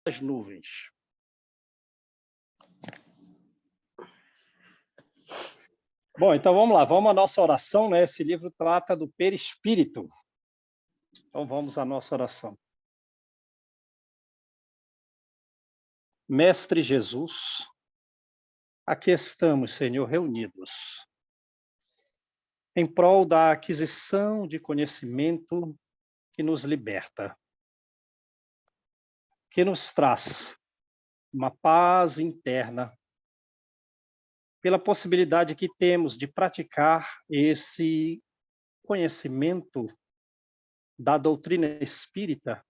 das nuvens. Bom, então vamos lá, vamos à nossa oração, né? Esse livro trata do perispírito. Então vamos à nossa oração. Mestre Jesus, aqui estamos, Senhor, reunidos em prol da aquisição de conhecimento que nos liberta, que nos traz uma paz interna, pela possibilidade que temos de praticar esse conhecimento da doutrina espírita,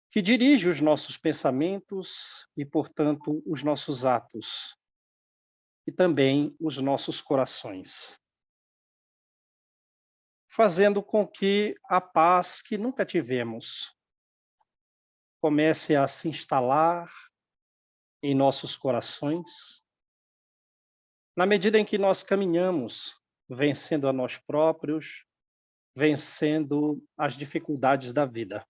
que dirige os nossos pensamentos e, portanto, os nossos atos, e também os nossos corações, fazendo com que a paz que nunca tivemos comece a se instalar em nossos corações, na medida em que nós caminhamos, vencendo a nós próprios, vencendo as dificuldades da vida.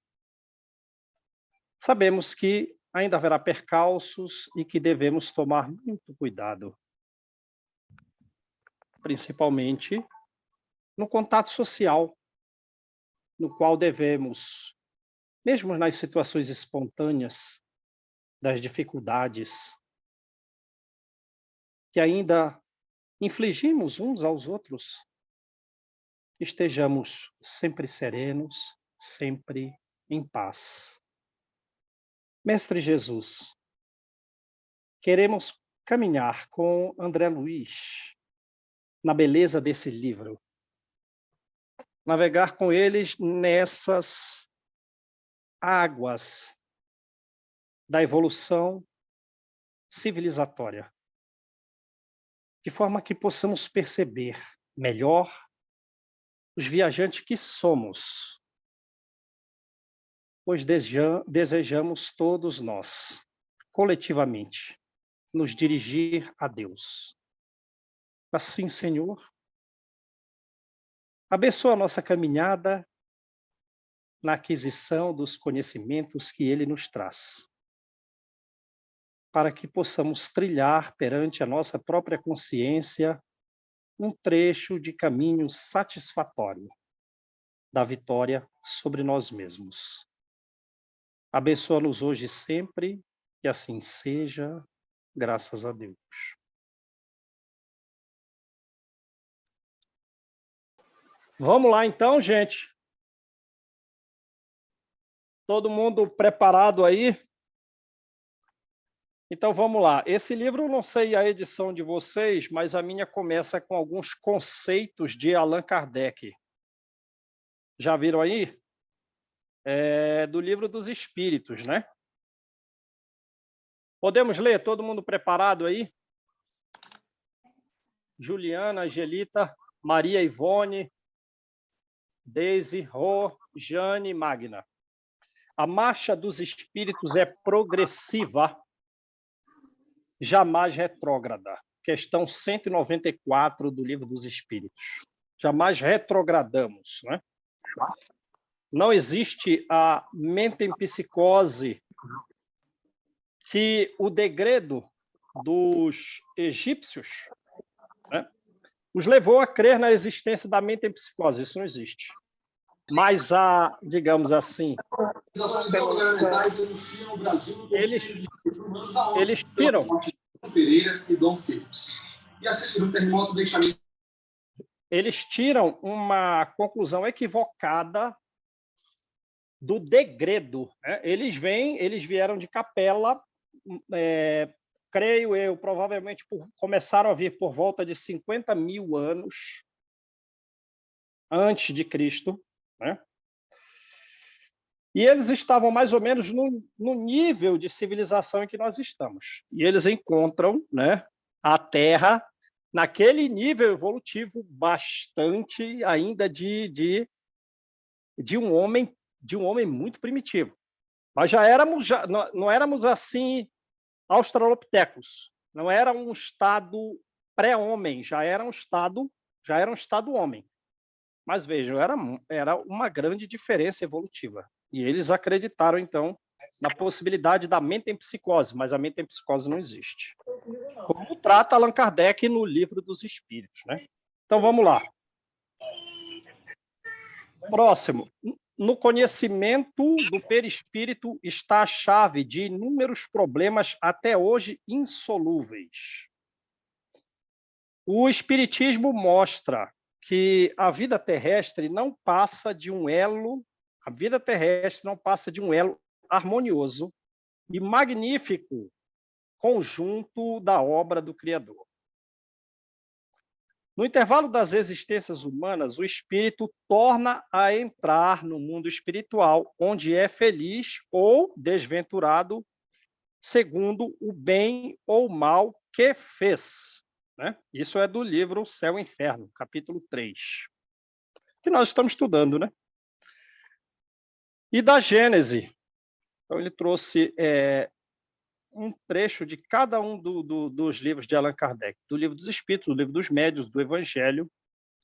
Sabemos que ainda haverá percalços e que devemos tomar muito cuidado, principalmente no contato social, no qual devemos, mesmo nas situações espontâneas, das dificuldades, que ainda infligimos uns aos outros, estejamos sempre serenos, sempre em paz. Mestre Jesus, queremos caminhar com André Luiz na beleza desse livro, navegar com eles nessas águas da evolução civilizatória, de forma que possamos perceber melhor os viajantes que somos, pois desejamos todos nós, coletivamente, nos dirigir a Deus. Assim, Senhor, abençoa a nossa caminhada na aquisição dos conhecimentos que Ele nos traz, para que possamos trilhar perante a nossa própria consciência um trecho de caminho satisfatório da vitória sobre nós mesmos. Abençoa-nos hoje e sempre, que assim seja, graças a Deus. Vamos lá então, gente. Todo mundo preparado aí? Então vamos lá. Esse livro, não sei a edição de vocês, mas a minha começa com alguns conceitos de Allan Kardec. Já viram aí? Do Livro dos Espíritos, né? Podemos ler? Todo mundo preparado aí? Juliana, Angelita, Maria Ivone, Deise, Rô, Jane, Magna. A marcha dos espíritos é progressiva, jamais retrógrada. Questão 194 do Livro dos Espíritos. Jamais retrogradamos, né? Não existe a mentempsicose que o degredo dos egípcios, né, os levou a crer na existência da mentempsicose. Isso não existe. Mas a, digamos assim, eles tiram. Pereira e Dom Phillips. E a seguir um terremoto deixa. Eles tiram uma conclusão equivocada do degredo, né? Eles vieram de Capela, creio eu, provavelmente começaram a vir por volta de 50 mil anos antes de Cristo, né? E eles estavam mais ou menos no nível de civilização em que nós estamos. E eles encontram, né, a Terra naquele nível evolutivo bastante ainda de um homem muito primitivo. Mas não éramos assim australopitecos. Não era um estado pré-homem, já era um estado homem. Mas vejam, era uma grande diferença evolutiva. E eles acreditaram, então, na possibilidade da metempsicose, mas a metempsicose não existe. Como trata Allan Kardec no Livro dos Espíritos, né? Então, vamos lá. Próximo. No conhecimento do perispírito está a chave de inúmeros problemas até hoje insolúveis. O Espiritismo mostra que a vida terrestre não passa de um elo, harmonioso e magnífico conjunto da obra do Criador. No intervalo das existências humanas, o espírito torna a entrar no mundo espiritual, onde é feliz ou desventurado, segundo o bem ou mal que fez. Né? Isso é do livro Céu e Inferno, capítulo 3, que nós estamos estudando, né? E da Gênese. Então, ele trouxe um trecho de cada um dos livros de Allan Kardec, do Livro dos Espíritos, do Livro dos Médiuns, do Evangelho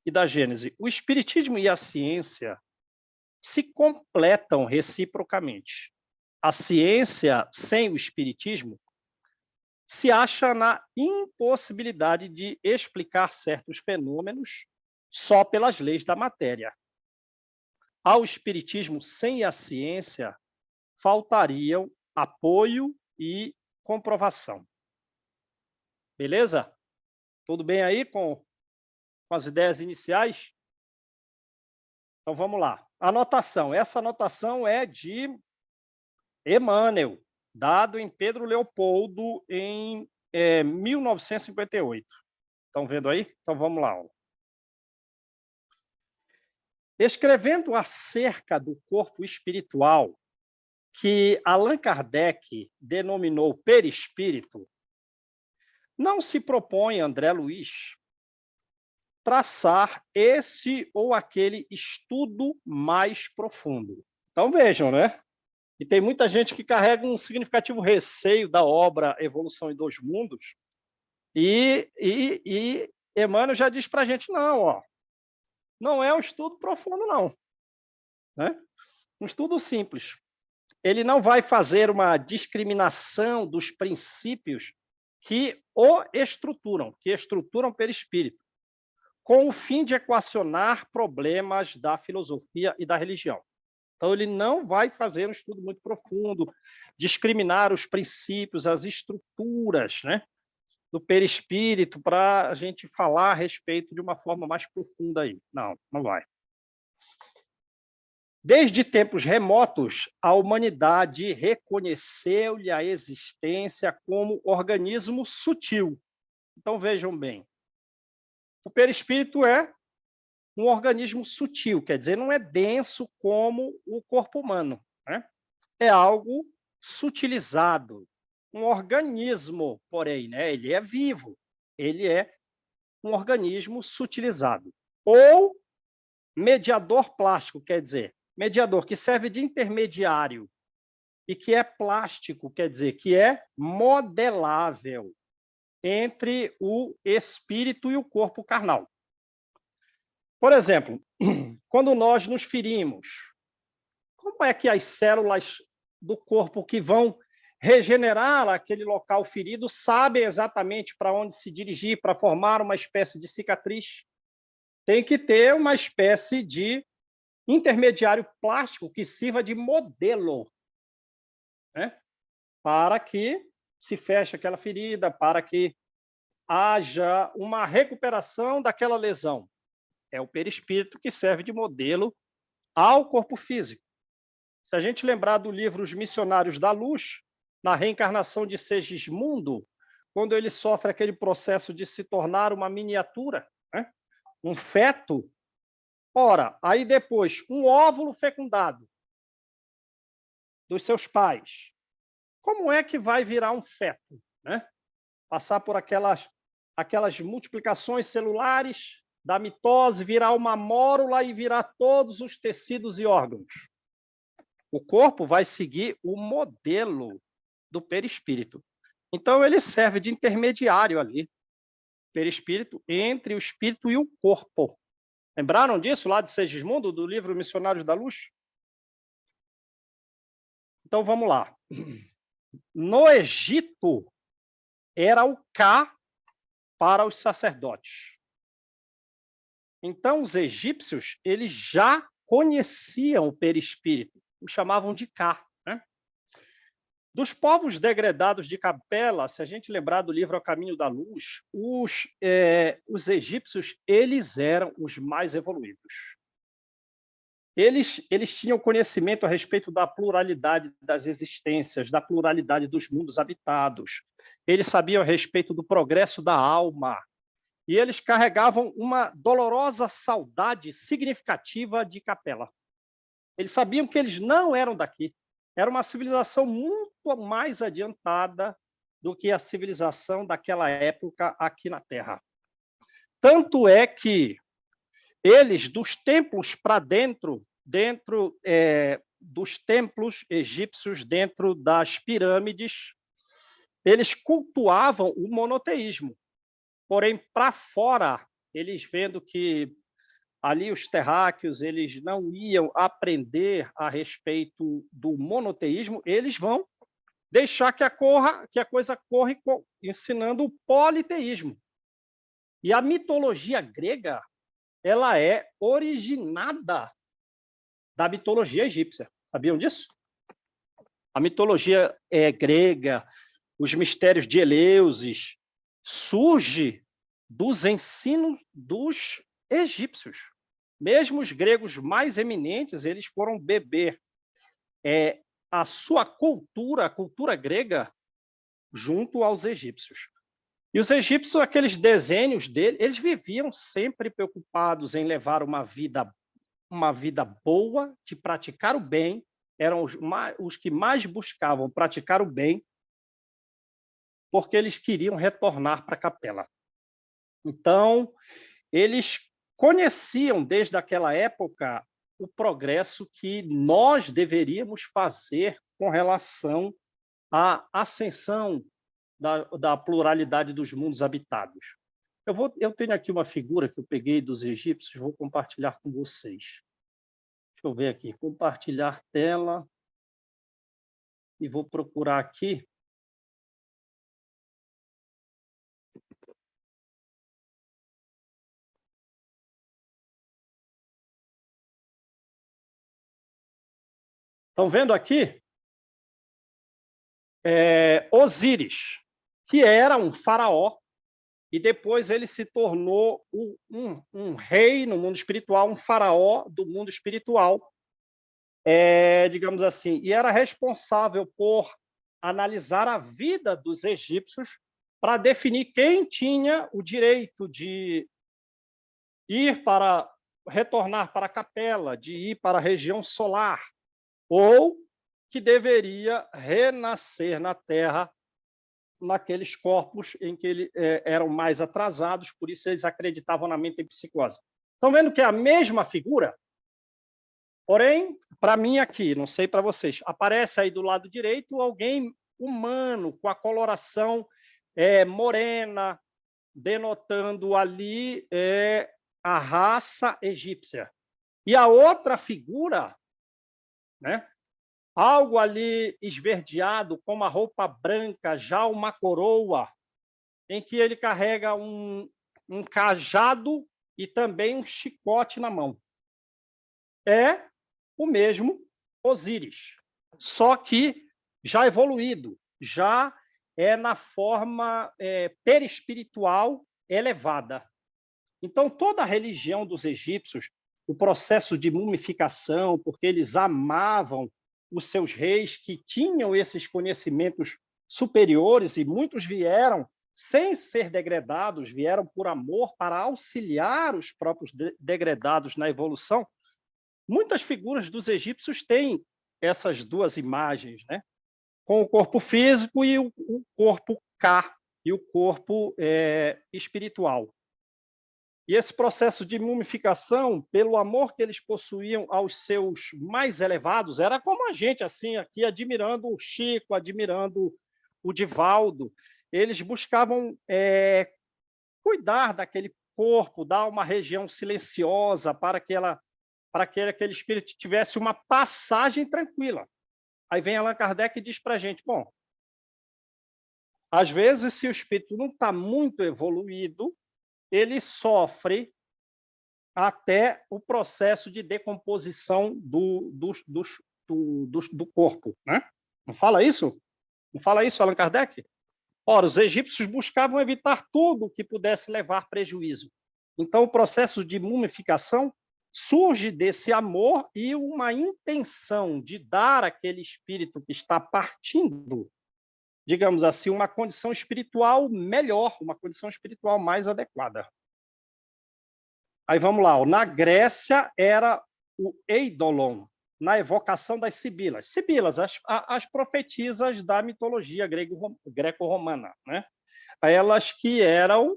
e da Gênese. O Espiritismo e a ciência se completam reciprocamente. A ciência, sem o Espiritismo, se acha na impossibilidade de explicar certos fenômenos só pelas leis da matéria. Ao Espiritismo, sem a ciência, faltariam apoio e comprovação. Beleza? Tudo bem aí com as ideias iniciais? Então, vamos lá. Anotação. Essa anotação é de Emmanuel, dado em Pedro Leopoldo em 1958. Estão vendo aí? Então, vamos lá. Escrevendo acerca do corpo espiritual, que Allan Kardec denominou perispírito, não se propõe, André Luiz, traçar esse ou aquele estudo mais profundo. Então, vejam, né? E tem muita gente que carrega um significativo receio da obra Evolução em Dois Mundos, e Emmanuel já diz para a gente, não é um estudo profundo, não. Né? Um estudo simples. Ele não vai fazer uma discriminação dos princípios que o estruturam, o perispírito, com o fim de equacionar problemas da filosofia e da religião. Então, ele não vai fazer um estudo muito profundo, discriminar os princípios, as estruturas, né, do perispírito, para a gente falar a respeito de uma forma mais profunda aí. Não vai. Desde tempos remotos, a humanidade reconheceu-lhe a existência como organismo sutil. Então, vejam bem, o perispírito é um organismo sutil, quer dizer, não é denso como o corpo humano, né? É algo sutilizado, um organismo, porém, né? Ele é vivo, ele é um organismo sutilizado. Ou mediador plástico, quer dizer, mediador que serve de intermediário e que é plástico, quer dizer, que é modelável entre o espírito e o corpo carnal. Por exemplo, quando nós nos ferimos, como é que as células do corpo que vão regenerar aquele local ferido sabem exatamente para onde se dirigir para formar uma espécie de cicatriz? Tem que ter uma espécie de intermediário plástico que sirva de modelo, né? Para que se feche aquela ferida, para que haja uma recuperação daquela lesão. É o perispírito que serve de modelo ao corpo físico. Se a gente lembrar do livro Os Missionários da Luz, na reencarnação de Segismundo, quando ele sofre aquele processo de se tornar uma miniatura, né? Um feto, ora, aí depois, um óvulo fecundado dos seus pais, como é que vai virar um feto? Né? Passar por aquelas multiplicações celulares, da mitose, virar uma mórula e virar todos os tecidos e órgãos. O corpo vai seguir o modelo do perispírito. Então, ele serve de intermediário ali, perispírito, entre o espírito e o corpo. Lembraram disso lá de Segismundo, do livro Missionários da Luz? Então, vamos lá. No Egito, era o Ka para os sacerdotes. Então, os egípcios, eles já conheciam o perispírito, o chamavam de Ka, né? Dos povos degredados de Capela, se a gente lembrar do livro A Caminho da Luz, os egípcios, eles eram os mais evoluídos. Eles tinham conhecimento a respeito da pluralidade das existências, da pluralidade dos mundos habitados. Eles sabiam a respeito do progresso da alma. E eles carregavam uma dolorosa saudade significativa de Capela. Eles sabiam que eles não eram daqui. Era uma civilização muito mais adiantada do que a civilização daquela época aqui na Terra. Tanto é que eles, dos templos para dentro dos templos egípcios, dentro das pirâmides, eles cultuavam o monoteísmo. Porém, para fora, eles vendo que ali os terráqueos eles não iam aprender a respeito do monoteísmo, eles vão deixar que a coisa corra ensinando o politeísmo. E a mitologia grega, ela é originada da mitologia egípcia. Sabiam disso? A mitologia grega, os mistérios de Eleusis, surge dos ensinos dos egípcios. Mesmo os gregos mais eminentes, eles foram beber a sua cultura, a cultura grega, junto aos egípcios. E os egípcios, aqueles desenhos dele, eles viviam sempre preocupados em levar uma vida boa, de praticar o bem, eram os que mais buscavam praticar o bem, porque eles queriam retornar para a Capela. Então, eles conheciam desde aquela época o progresso que nós deveríamos fazer com relação à ascensão da pluralidade dos mundos habitados. Eu tenho aqui uma figura que eu peguei dos egípcios, vou compartilhar com vocês. Deixa eu ver aqui, compartilhar tela, e vou procurar aqui. Estão vendo aqui? Osíris, que era um faraó, e depois ele se tornou um rei no mundo espiritual, um faraó do mundo espiritual, digamos assim, e era responsável por analisar a vida dos egípcios para definir quem tinha o direito de retornar para a Capela, de ir para a região solar, ou que deveria renascer na Terra naqueles corpos em que eles eram mais atrasados, por isso eles acreditavam na metempsicose. Estão vendo que é a mesma figura? Porém, para mim aqui, não sei para vocês, aparece aí do lado direito alguém humano, com a coloração morena, denotando ali a raça egípcia. E a outra figura, né? Algo ali esverdeado, com uma roupa branca, já uma coroa, em que ele carrega um cajado e também um chicote na mão. É o mesmo Osíris, só que já evoluído, já na forma perispiritual elevada. Então, toda a religião dos egípcios, o processo de mumificação, porque eles amavam os seus reis que tinham esses conhecimentos superiores, e muitos vieram sem ser degredados, vieram por amor para auxiliar os próprios degredados na evolução. Muitas figuras dos egípcios têm essas duas imagens, né? Com o corpo físico e o corpo Ka, e o corpo espiritual. E esse processo de mumificação, pelo amor que eles possuíam aos seus mais elevados, era como a gente, assim, aqui, admirando o Chico, admirando o Divaldo. Eles buscavam cuidar daquele corpo, dar uma região silenciosa para que aquele espírito tivesse uma passagem tranquila. Aí vem Allan Kardec e diz para a gente, bom, às vezes, se o espírito não está muito evoluído, ele sofre até o processo de decomposição do corpo, né? Não fala isso? Não fala isso, Allan Kardec? Ora, os egípcios buscavam evitar tudo que pudesse levar prejuízo. Então, o processo de mumificação surge desse amor e uma intenção de dar àquele espírito que está partindo, digamos assim, uma condição espiritual melhor, uma condição espiritual mais adequada. Aí vamos lá, na Grécia era o eidolon, na evocação das sibilas. Sibilas, as profetisas da mitologia greco-romana, né? Elas que eram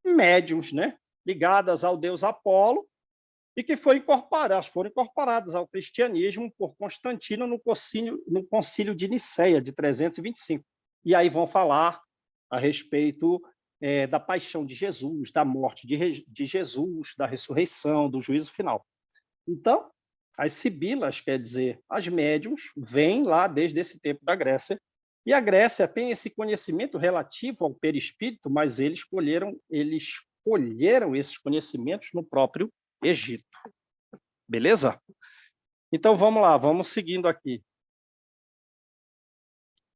médiuns, né? Ligadas ao deus Apolo, e que foram incorporadas ao cristianismo por Constantino no concílio de Nicéia, de 325. E aí vão falar a respeito da paixão de Jesus, da morte de Jesus, da ressurreição, do juízo final. Então, as sibilas, quer dizer, as médiuns, vêm lá desde esse tempo da Grécia, e a Grécia tem esse conhecimento relativo ao perispírito, mas eles colheram esses conhecimentos no próprio Egito. Beleza? Então, vamos lá, vamos seguindo aqui.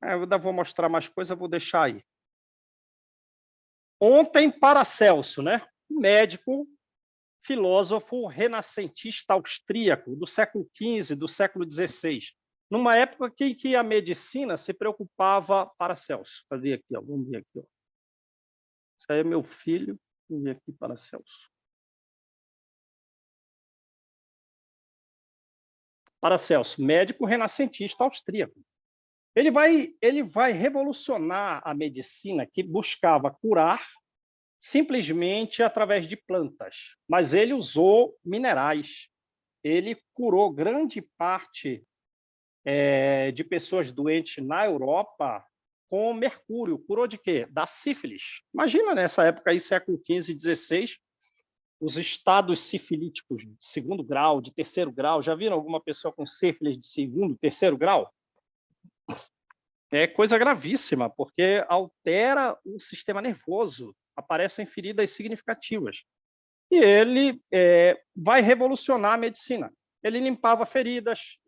Eu ainda vou mostrar mais coisa, vou deixar aí. Ontem, Paracelso, né? Médico, filósofo renascentista austríaco do século XV, do século XVI, numa época em que a medicina se preocupava. Paracelso, cadê aqui? Ó, vamos ver aqui. Ó. Isso aí é meu filho, vamos ver aqui, Paracelso. Paracelso, médico renascentista austríaco. Ele vai revolucionar a medicina que buscava curar simplesmente através de plantas, mas ele usou minerais. Ele curou grande parte de pessoas doentes na Europa com mercúrio. Curou de quê? Da sífilis. Imagina nessa época aí, século XV e XVI, os estados sifilíticos de segundo grau, de terceiro grau. Já viram alguma pessoa com sífilis de segundo, terceiro grau? É coisa gravíssima, porque altera o sistema nervoso, aparecem feridas significativas. E ele vai revolucionar a medicina. Ele limpava feridas,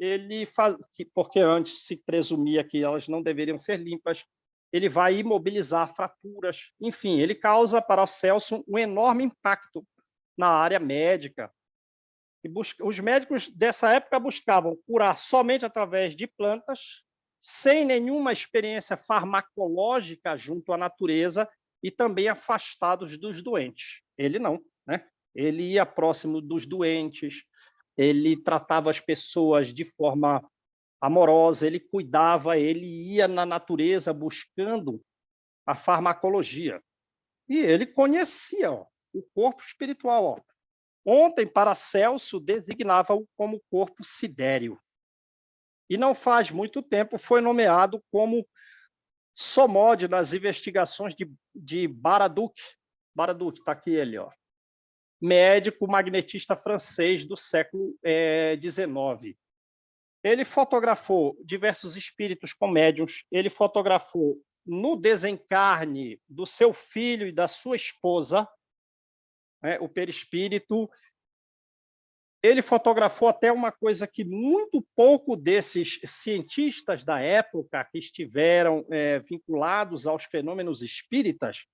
porque antes se presumia que elas não deveriam ser limpas, ele vai imobilizar fraturas, enfim, ele causa para o Celso um enorme impacto na área médica. Os médicos dessa época buscavam curar somente através de plantas, sem nenhuma experiência farmacológica junto à natureza e também afastados dos doentes. Ele não, né? Ele ia próximo dos doentes, ele tratava as pessoas de forma amorosa, ele cuidava, ele ia na natureza buscando a farmacologia. E ele conhecia o corpo espiritual. Ontem, Paracelso designava-o como corpo sidéreo. E não faz muito tempo foi nomeado como Somode nas investigações de Baraduc. Baraduc, está aqui ele, ó. Médico magnetista francês do século XIX. Ele fotografou diversos espíritos com médiuns, ele fotografou no desencarne do seu filho e da sua esposa, né, o perispírito. Ele fotografou até uma coisa que muito pouco desses cientistas da época que estiveram vinculados aos fenômenos espíritas,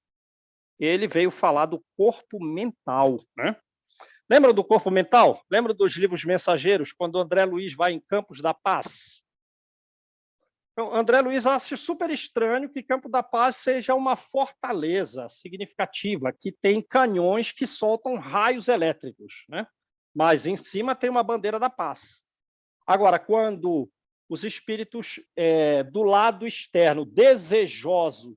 ele veio falar do corpo mental, né? Lembra do corpo mental? Lembra dos livros mensageiros, quando André Luiz vai em Campos da Paz? Então, André Luiz acha super estranho que Campo da Paz seja uma fortaleza significativa, que tem canhões que soltam raios elétricos, né? Mas em cima tem uma bandeira da paz. Agora, quando os espíritos do lado externo, desejosos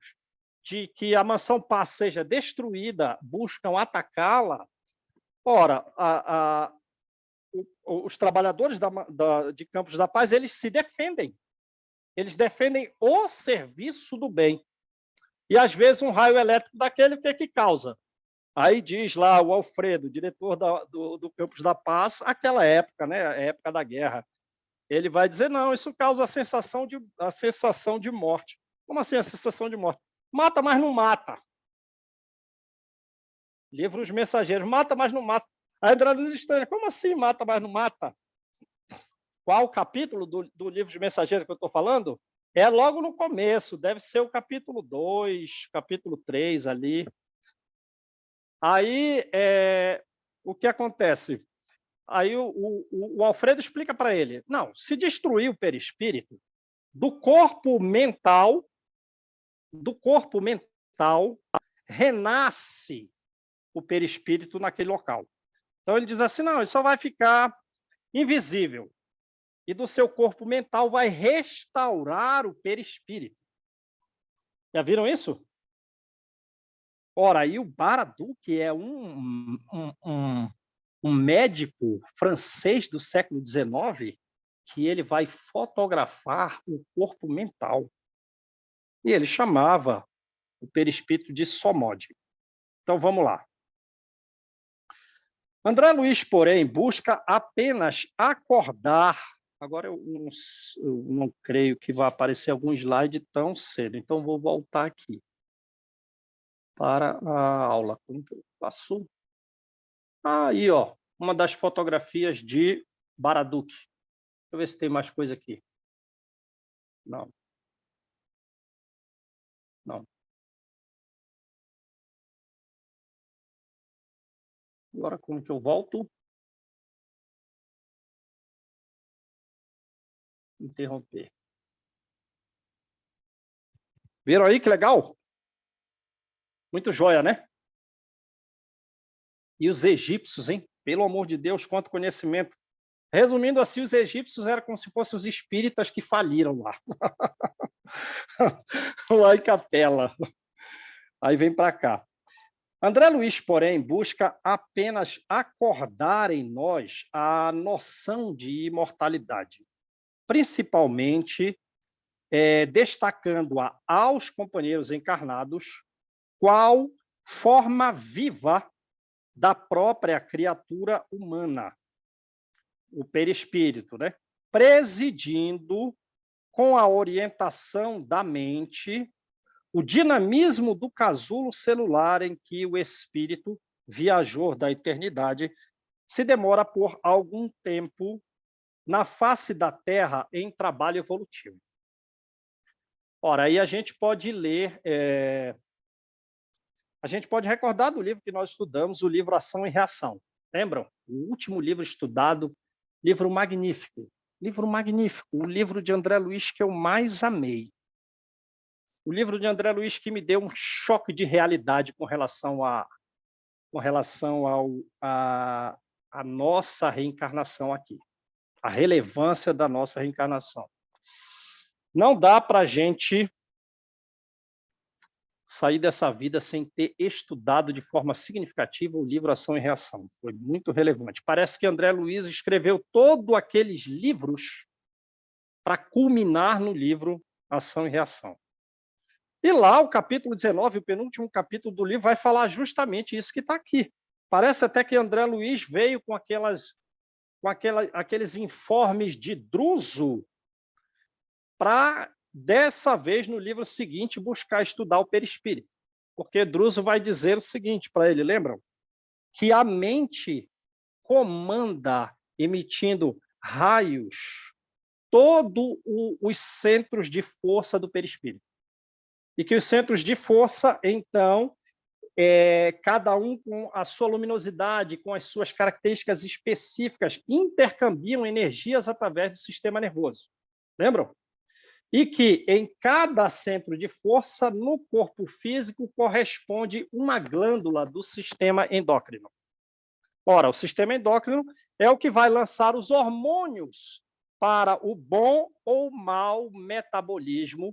de que a Mansão Paz seja destruída, buscam atacá-la, ora, os trabalhadores de Campos da Paz, eles se defendem. Eles defendem o serviço do bem. E, às vezes, um raio elétrico daquele, o que é que causa? Aí diz lá o Alfredo, diretor do Campos da Paz, aquela época, né, a época da guerra. Ele vai dizer, não, isso causa a sensação de morte. Como assim a sensação de morte? Mata, mas não mata. Livros Mensageiros, mata, mas não mata. Aí André Luiz estranha, como assim mata, mas não mata? Qual o capítulo do livro de Mensageiros que eu estou falando? É logo no começo, deve ser o capítulo 2, capítulo 3 ali. Aí, o que acontece? Aí o Alfredo explica para ele, não, se destruir o perispírito, do corpo mental, renasce o perispírito naquele local. Então ele diz assim, não, ele só vai ficar invisível. E do seu corpo mental vai restaurar o perispírito. Já viram isso? Ora, aí o Baraduc é um médico francês do século XIX que ele vai fotografar o corpo mental. E ele chamava o perispírito de Somode. Então, vamos lá. André Luiz, porém, busca apenas acordar. Agora, eu não creio que vai aparecer algum slide tão cedo, então vou voltar aqui para a aula. Como que eu faço? Aí, ó, uma das fotografias de Baraduc. Deixa eu ver se tem mais coisa aqui. Não. Não. Agora, como que eu volto? Interromper. Viram aí que legal? Muito joia, né? E os egípcios, hein? Pelo amor de Deus, quanto conhecimento. Resumindo assim, os egípcios eram como se fossem os espíritas que faliram lá. Lá em Capela. Aí vem para cá. André Luiz, porém, busca apenas acordar em nós a noção de imortalidade, principalmente destacando-a aos companheiros encarnados qual forma viva da própria criatura humana, o perispírito, né? Presidindo com a orientação da mente o dinamismo do casulo celular em que o espírito, viajor da eternidade, se demora por algum tempo na face da Terra em trabalho evolutivo. Ora, aí a gente pode ler, a gente pode recordar do livro que nós estudamos, o livro Ação e Reação. Lembram? O último livro estudado, livro magnífico, o livro de André Luiz que eu mais amei. O livro de André Luiz que me deu um choque de realidade com relação à nossa reencarnação aqui, a relevância da nossa reencarnação. Não dá para a gente sair dessa vida sem ter estudado de forma significativa o livro Ação e Reação. Foi muito relevante. Parece que André Luiz escreveu todos aqueles livros para culminar no livro Ação e Reação. E lá, o capítulo 19, o penúltimo capítulo do livro, vai falar justamente isso que está aqui. Parece até que André Luiz veio com aqueles informes de Druso para, dessa vez, no livro seguinte, buscar estudar o perispírito. Porque Druso vai dizer o seguinte para ele, lembram? Que a mente comanda, emitindo raios, todos os centros de força do perispírito. E que os centros de força, então, cada um com a sua luminosidade, com as suas características específicas, intercambiam energias através do sistema nervoso. Lembram? E que em cada centro de força, no corpo físico, corresponde uma glândula do sistema endócrino. Ora, o sistema endócrino é o que vai lançar os hormônios para o bom ou mau metabolismo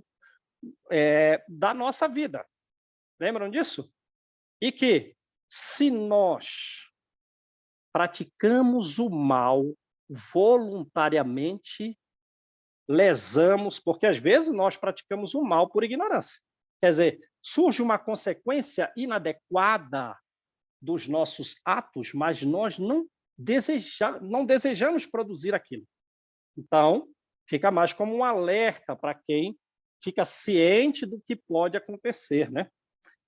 da nossa vida. Lembram disso? E que, se nós praticamos o mal voluntariamente, lesamos, porque às vezes nós praticamos o mal por ignorância. Quer dizer, surge uma consequência inadequada dos nossos atos, mas nós não desejamos produzir aquilo. Então, fica mais como um alerta para quem fica ciente do que pode acontecer, né?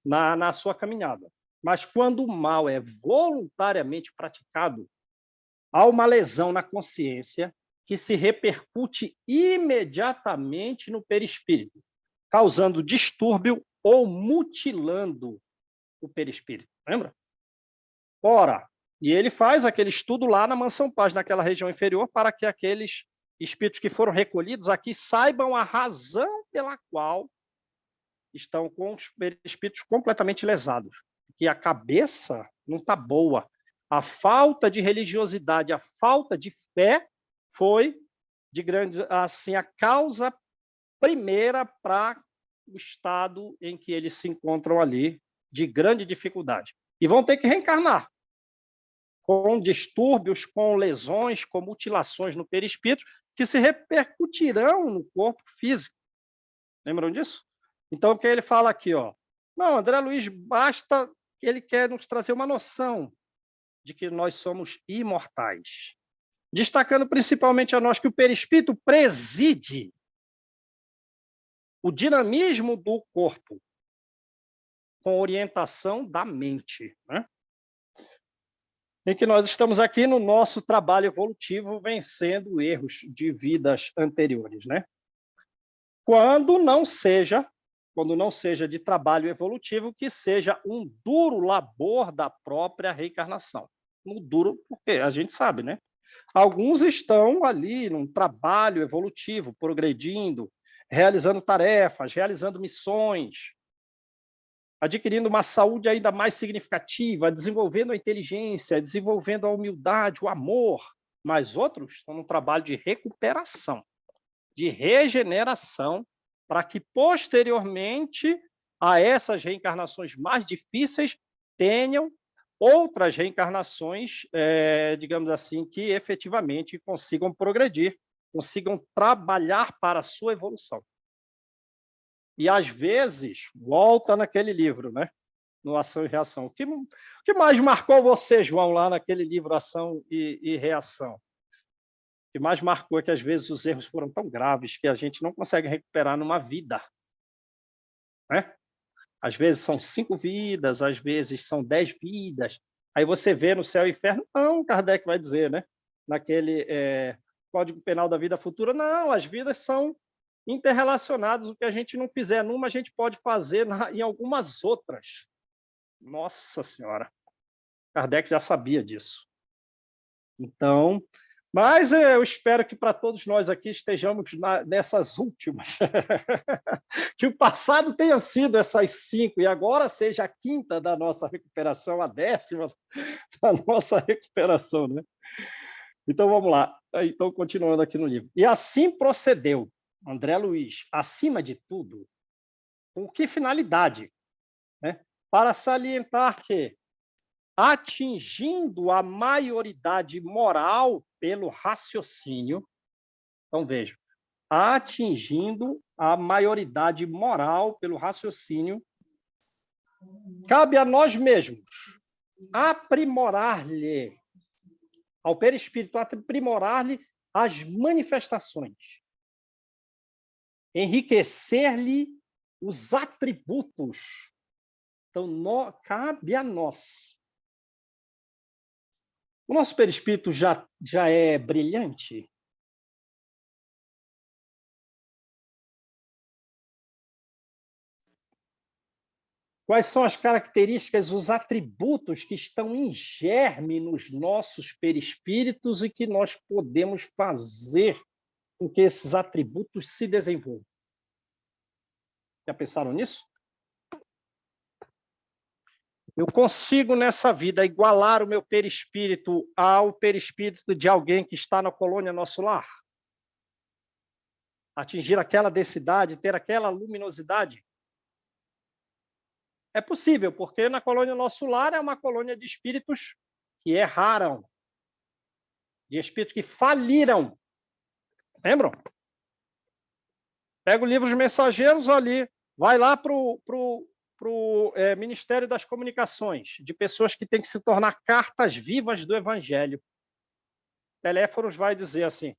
Na sua caminhada. Mas quando o mal é voluntariamente praticado, há uma lesão na consciência que se repercute imediatamente no perispírito, causando distúrbio ou mutilando o perispírito. Lembra? Ora, e ele faz aquele estudo lá na Mansão Paz, naquela região inferior, para que aqueles espíritos que foram recolhidos aqui saibam a razão pela qual estão com os perispíritos completamente lesados. Que a cabeça não está boa. A falta de religiosidade, a falta de fé foi de grande, assim, a causa primeira para o estado em que eles se encontram ali, de grande dificuldade. E vão ter que reencarnar com distúrbios, com lesões, com mutilações no perispírito, que se repercutirão no corpo físico. Lembram disso? Então, o que ele fala aqui, ó? Não, André Luiz, basta que ele quer nos trazer uma noção de que nós somos imortais. Destacando principalmente a nós que o perispírito preside o dinamismo do corpo com orientação da mente, né? Em que nós estamos aqui no nosso trabalho evolutivo vencendo erros de vidas anteriores, né? Quando não seja de trabalho evolutivo, que seja um duro labor da própria reencarnação. No duro, porque a gente sabe, né? Alguns estão ali num trabalho evolutivo, progredindo, realizando tarefas, realizando missões, adquirindo uma saúde ainda mais significativa, desenvolvendo a inteligência, desenvolvendo a humildade, o amor. Mas outros estão num trabalho de recuperação, de regeneração, para que posteriormente a essas reencarnações mais difíceis tenham outras reencarnações, digamos assim, que efetivamente consigam progredir, consigam trabalhar para a sua evolução. E, às vezes, volta naquele livro, né? No Ação e Reação. O que mais marcou você, João, lá naquele livro Ação e Reação? O que mais marcou é que, às vezes, os erros foram tão graves que a gente não consegue recuperar numa vida, né? Às vezes são 5 vidas, às vezes são 10 vidas. Aí você vê no céu e inferno, não, Kardec vai dizer, né? Naquele Código Penal da Vida Futura, não, as vidas são interrelacionadas. O que a gente não fizer numa, a gente pode fazer em algumas outras. Nossa Senhora! Kardec já sabia disso. Então, mas eu espero que para todos nós aqui estejamos nessas últimas. Que o passado tenha sido essas 5 e agora seja a 5ª da nossa recuperação, a 10ª da nossa recuperação, né? Então, vamos lá. Então, continuando aqui no livro. E assim procedeu André Luiz, acima de tudo, com que finalidade? Né? Para salientar que, atingindo a maioridade moral pelo raciocínio, então vejam, atingindo a maioridade moral pelo raciocínio, cabe a nós mesmos aprimorar-lhe, ao perispírito, aprimorar-lhe as manifestações, enriquecer-lhe os atributos. Então, cabe a nós. O nosso perispírito já é brilhante? Quais são as características, os atributos que estão em germe nos nossos perispíritos e que nós podemos fazer com que esses atributos se desenvolvam? Já pensaram nisso? Eu consigo, nessa vida, igualar o meu perispírito ao perispírito de alguém que está na colônia Nosso Lar? Atingir aquela densidade, ter aquela luminosidade? É possível, porque na colônia Nosso Lar é uma colônia de espíritos que erraram, de espíritos que faliram. Lembram? Pega o livro dos mensageiros ali, vai lá para o Ministério das Comunicações, de pessoas que têm que se tornar cartas vivas do Evangelho. Teléfonos vai dizer assim,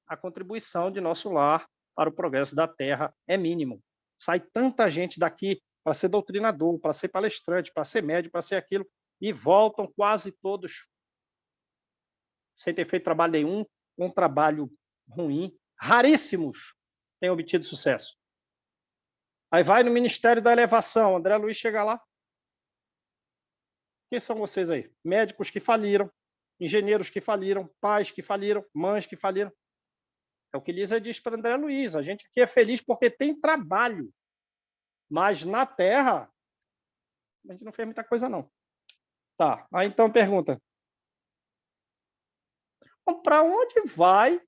a contribuição de nosso lar para o progresso da Terra é mínimo. Sai tanta gente daqui para ser doutrinador, para ser palestrante, para ser médico, para ser aquilo, e voltam quase todos sem ter feito trabalho nenhum, um trabalho ruim. Raríssimos têm obtido sucesso. Aí vai no Ministério da Elevação, André Luiz chega lá. Quem são vocês aí? Médicos que faliram, engenheiros que faliram, pais que faliram, mães que faliram. É o que Lisa diz para André Luiz. A gente aqui é feliz porque tem trabalho. Mas na Terra, a gente não fez muita coisa, não. Tá, aí então pergunta. Então, para onde vai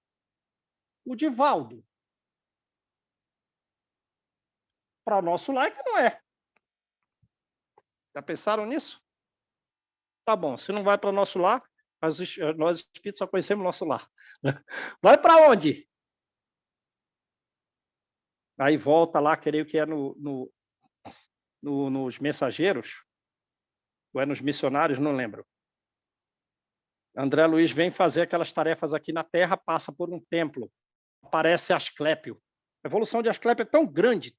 o Divaldo? Para o nosso lar que não é. Já pensaram nisso? Tá bom, se não vai para o nosso lar, nós espíritos só conhecemos o nosso lar. Vai para onde? Aí volta lá, creio que é nos mensageiros, ou é nos missionários, não lembro. André Luiz vem fazer aquelas tarefas aqui na Terra, passa por um templo, aparece Asclépio. A evolução de Asclépio é tão grande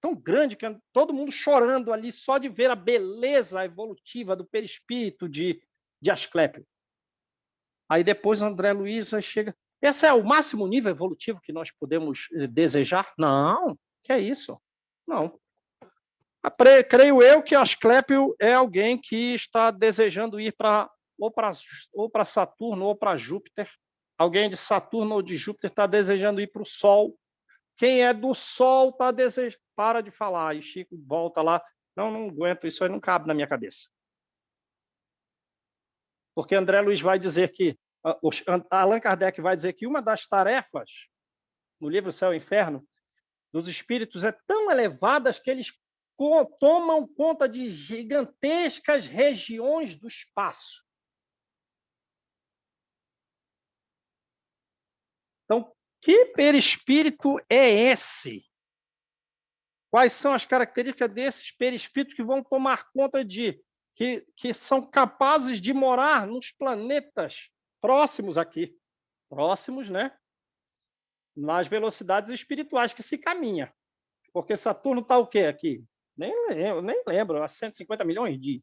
que todo mundo chorando ali só de ver a beleza evolutiva do perispírito de Asclépio. Aí depois André Luiz chega... Esse é o máximo nível evolutivo que nós podemos desejar? Não, que é isso? Não. Creio eu que Asclépio é alguém que está desejando ir ou para Saturno ou para Júpiter. Alguém de Saturno ou de Júpiter está desejando ir para o Sol. Quem é do Sol está desejando... Para de falar. E Chico volta lá. Não aguento, isso aí não cabe na minha cabeça. Porque André Luiz vai dizer que... Allan Kardec vai dizer que uma das tarefas no livro Céu e Inferno dos espíritos é tão elevadas que eles tomam conta de gigantescas regiões do espaço. Então, que perispírito é esse? Quais são as características desses perispíritos que vão tomar conta que são capazes de morar nos planetas próximos aqui? Próximos, né? Nas velocidades espirituais que se caminha. Porque Saturno está o quê aqui? Nem lembro, a 150 milhões de...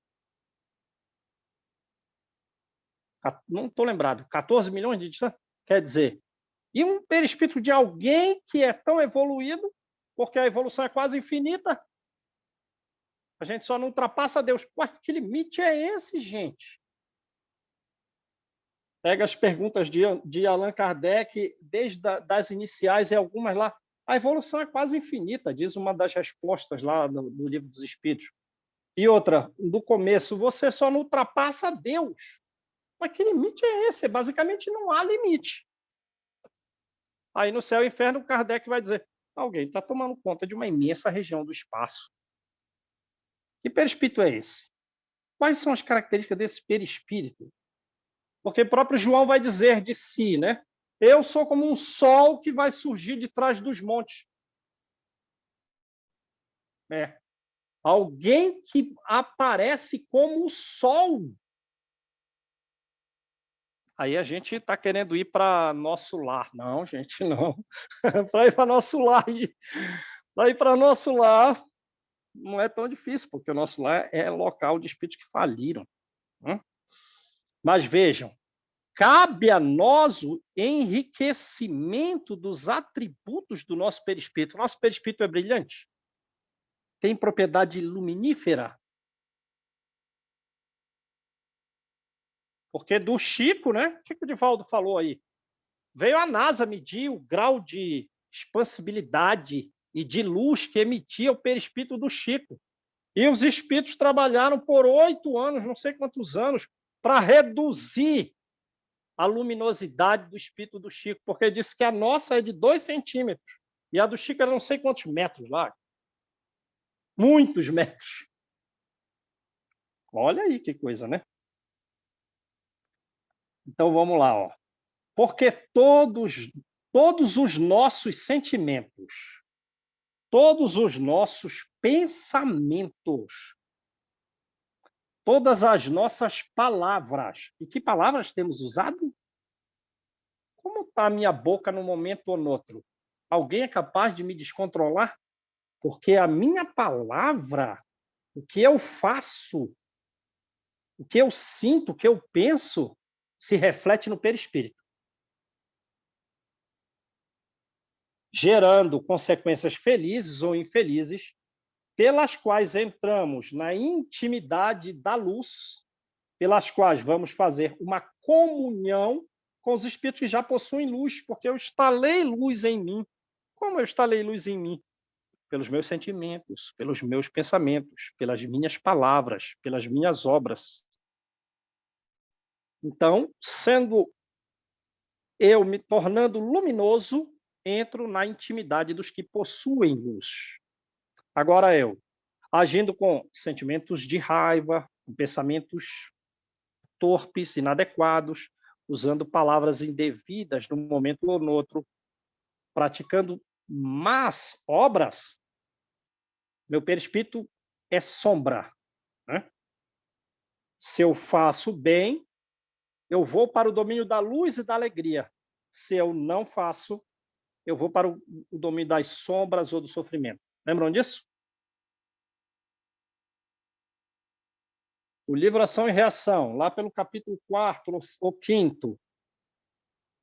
Não estou lembrado, 14 milhões de distância? Quer dizer, e um perispírito de alguém que é tão evoluído, porque a evolução é quase infinita, a gente só não ultrapassa Deus. Ué, que limite é esse, gente? Pega as perguntas de Allan Kardec, desde das iniciais e algumas lá. A evolução é quase infinita, diz uma das respostas lá no Livro dos Espíritos. E outra, do começo, você só não ultrapassa Deus. Mas que limite é esse? Basicamente, não há limite. Aí, no Céu e Inferno, Kardec vai dizer, alguém está tomando conta de uma imensa região do espaço. Que perispírito é esse? Quais são as características desse perispírito? Porque o próprio João vai dizer de si, né? Eu sou como um sol que vai surgir de trás dos montes. É. Alguém que aparece como o sol. Aí a gente está querendo ir para nosso lar. Não, gente, não. Para ir para nosso lar. Para ir para nosso lar não é tão difícil, porque o nosso lar é local de espíritos que faliram. Mas vejam, cabe a nós o enriquecimento dos atributos do nosso perispírito. Nosso perispírito é brilhante? Tem propriedade luminífera? Porque do Chico, né? O que o Divaldo falou aí? Veio a NASA medir o grau de expansibilidade e de luz que emitia o perispírito do Chico. E os espíritos trabalharam por 8 anos, não sei quantos anos, para reduzir a luminosidade do espírito do Chico, porque disse que a nossa é de 2 centímetros e a do Chico era não sei quantos metros lá. Muitos metros. Olha aí que coisa, né? Então vamos lá, ó. Porque todos os nossos sentimentos, todos os nossos pensamentos, todas as nossas palavras. E que palavras temos usado? Como soltar a minha boca num momento ou no outro, alguém é capaz de me descontrolar? Porque a minha palavra, o que eu faço, o que eu sinto, o que eu penso, se reflete no perispírito, gerando consequências felizes ou infelizes, pelas quais entramos na intimidade da luz, pelas quais vamos fazer uma comunhão com os espíritos que já possuem luz, porque eu instalei luz em mim. Como eu instalei luz em mim? Pelos meus sentimentos, pelos meus pensamentos, pelas minhas palavras, pelas minhas obras. Então, sendo eu me tornando luminoso, entro na intimidade dos que possuem luz. Agora eu, agindo com sentimentos de raiva, com pensamentos torpes, inadequados, usando palavras indevidas num momento ou no outro, praticando más obras, meu perispírito é sombra, né? Se eu faço bem, eu vou para o domínio da luz e da alegria. Se eu não faço, eu vou para o domínio das sombras ou do sofrimento. Lembram disso? O livro Ação e Reação, lá pelo capítulo 4 ou 5.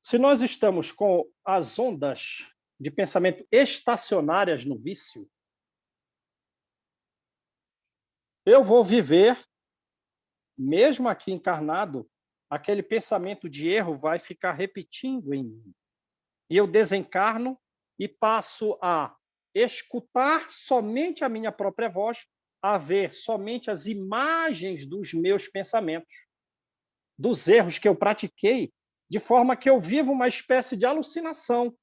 Se nós estamos com as ondas de pensamento estacionárias no vício, eu vou viver, mesmo aqui encarnado, aquele pensamento de erro vai ficar repetindo em mim. E eu desencarno e passo a escutar somente a minha própria voz, a ver somente as imagens dos meus pensamentos, dos erros que eu pratiquei, de forma que eu vivo uma espécie de alucinação,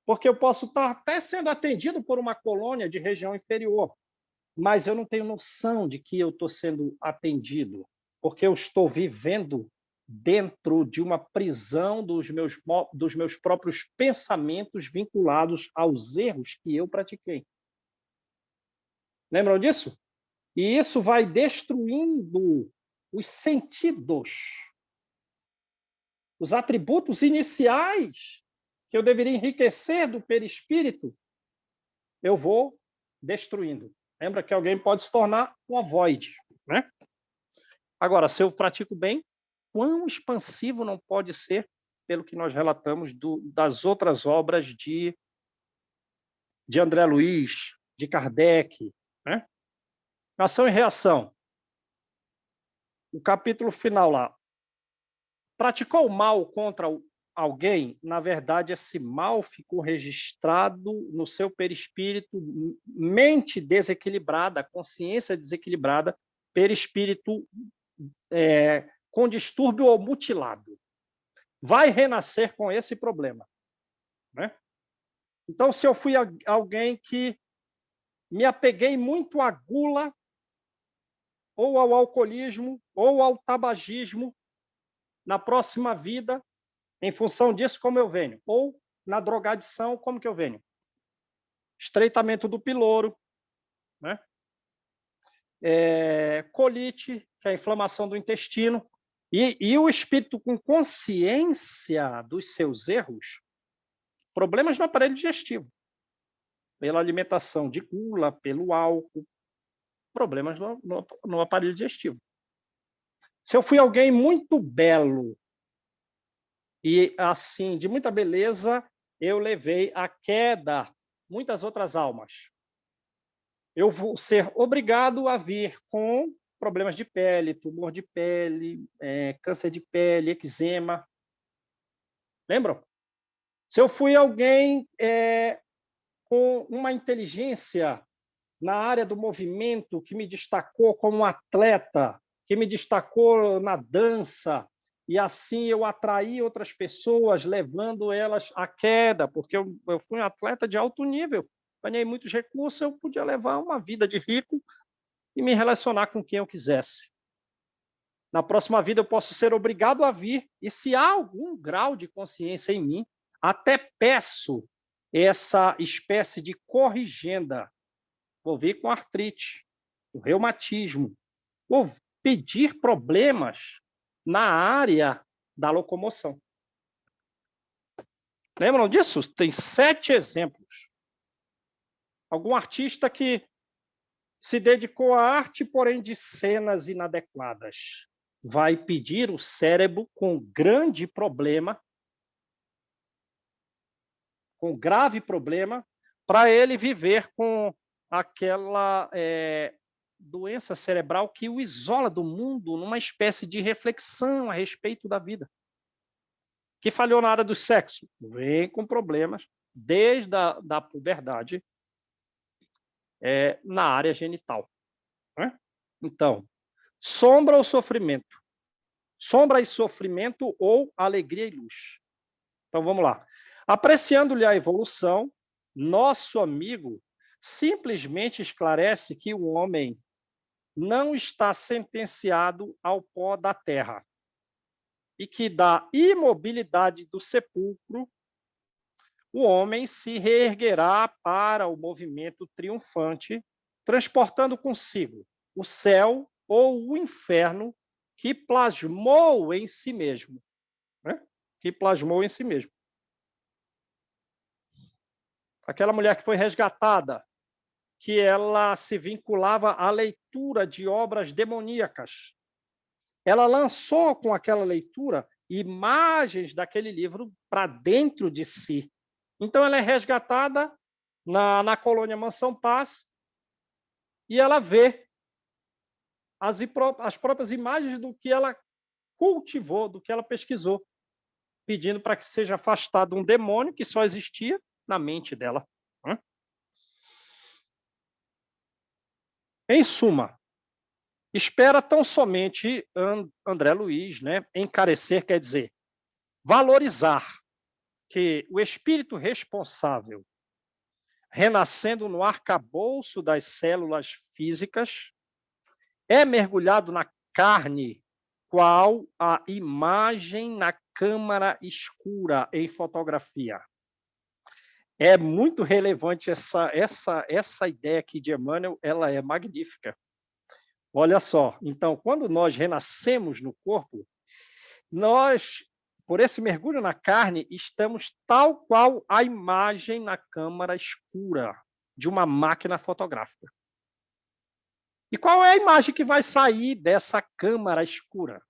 porque eu posso estar até sendo atendido por uma colônia de região inferior, mas eu não tenho noção de que eu estou sendo atendido, porque eu estou vivendo dentro de uma prisão dos meus próprios pensamentos vinculados aos erros que eu pratiquei. Lembram disso? E isso vai destruindo os sentidos, os atributos iniciais que eu deveria enriquecer do perispírito, eu vou destruindo. Lembra que alguém pode se tornar um ovoide, né? Agora, se eu pratico bem, quão expansivo não pode ser, pelo que nós relatamos das outras obras de André Luiz, de Kardec, né? Ação e reação. O capítulo final lá. Praticou mal contra alguém? Na verdade, esse mal ficou registrado no seu perispírito, mente desequilibrada, consciência desequilibrada, perispírito com distúrbio ou mutilado. Vai renascer com esse problema, né? Então, se eu fui alguém que me apeguei muito à gula, ou ao alcoolismo, ou ao tabagismo, na próxima vida, em função disso, como eu venho? Ou na drogadição, como que eu venho? Estreitamento do piloro, né? Colite, que é a inflamação do intestino, e o espírito com consciência dos seus erros, problemas no aparelho digestivo, pela alimentação de gula, pelo álcool, problemas no aparelho digestivo. Se eu fui alguém muito belo e, assim, de muita beleza, eu levei à queda muitas outras almas, eu vou ser obrigado a vir com problemas de pele, tumor de pele, câncer de pele, eczema. Lembram? Se eu fui alguém com uma inteligência na área do movimento, que me destacou como um atleta, que me destacou na dança, e assim eu atraí outras pessoas, levando elas à queda, porque eu fui um atleta de alto nível, ganhei muitos recursos, eu podia levar uma vida de rico e me relacionar com quem eu quisesse. Na próxima vida eu posso ser obrigado a vir, e se há algum grau de consciência em mim, até peço essa espécie de corrigenda. Vou vir com artrite, com reumatismo, vou pedir problemas na área da locomoção. Lembram disso? Tem 7 exemplos. Algum artista que se dedicou à arte, porém de cenas inadequadas. Vai pedir o cérebro com grande problema, com grave problema, para ele viver com aquela doença cerebral que o isola do mundo numa espécie de reflexão a respeito da vida. Que falhou na área do sexo, vem com problemas desde a da puberdade na área genital. Né? Então, sombra ou sofrimento? Sombra e sofrimento ou alegria e luz? Então, vamos lá. Apreciando-lhe a evolução, nosso amigo simplesmente esclarece que o homem não está sentenciado ao pó da terra e que da imobilidade do sepulcro o homem se reerguerá para o movimento triunfante, transportando consigo o céu ou o inferno que plasmou em si mesmo. Né? Que plasmou em si mesmo. Aquela mulher que foi resgatada, que ela se vinculava à leitura de obras demoníacas. Ela lançou com aquela leitura imagens daquele livro para dentro de si. Então, ela é resgatada na colônia Mansão Paz e ela vê as próprias imagens do que ela cultivou, do que ela pesquisou, pedindo para que seja afastado um demônio que só existia na mente dela. Em suma, espera tão somente André Luiz, né, encarecer, quer dizer, valorizar que o espírito responsável, renascendo no arcabouço das células físicas, é mergulhado na carne, qual a imagem na câmara escura em fotografia. É muito relevante essa ideia aqui de Emmanuel, ela é magnífica. Olha só, então, quando nós renascemos no corpo, nós, por esse mergulho na carne, estamos tal qual a imagem na câmara escura de uma máquina fotográfica. E qual é a imagem que vai sair dessa câmara escura?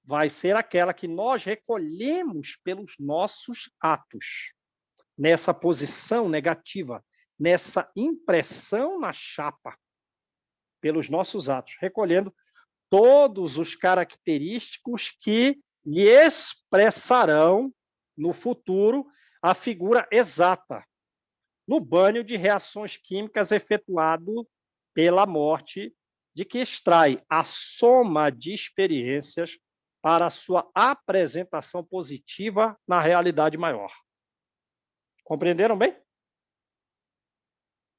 Vai ser aquela que nós recolhemos pelos nossos atos, nessa posição negativa, nessa impressão na chapa, pelos nossos atos, recolhendo todos os característicos que lhe expressarão no futuro a figura exata, no banho de reações químicas efetuado pela morte, de que extrai a soma de experiências para a sua apresentação positiva na realidade maior. Compreenderam bem?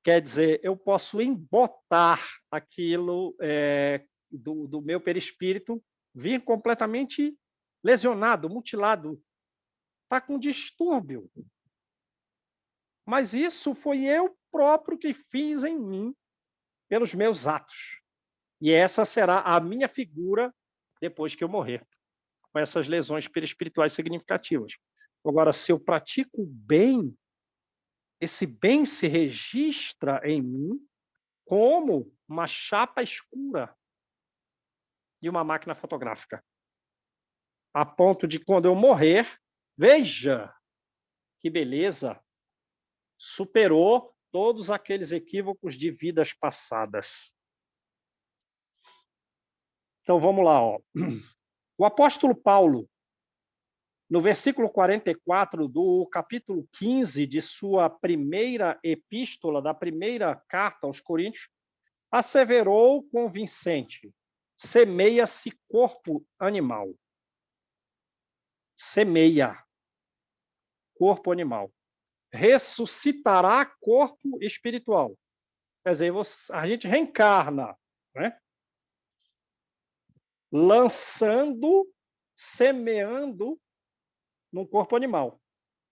Quer dizer, eu posso embotar aquilo do meu perispírito, vir completamente lesionado, mutilado, está com distúrbio. Mas isso foi eu próprio que fiz em mim, pelos meus atos. E essa será a minha figura depois que eu morrer, com essas lesões perispirituais significativas. Agora, se eu pratico o bem, esse bem se registra em mim como uma chapa escura de uma máquina fotográfica. A ponto de, quando eu morrer, veja que beleza, superou todos aqueles equívocos de vidas passadas. Então, vamos lá. Ó. O apóstolo Paulo, no versículo 44 do capítulo 15 de sua primeira epístola, da primeira carta aos Coríntios, asseverou convincente: semeia-se corpo animal. Semeia corpo animal. Ressuscitará corpo espiritual. Quer dizer, a gente reencarna, né? Lançando, semeando num corpo animal.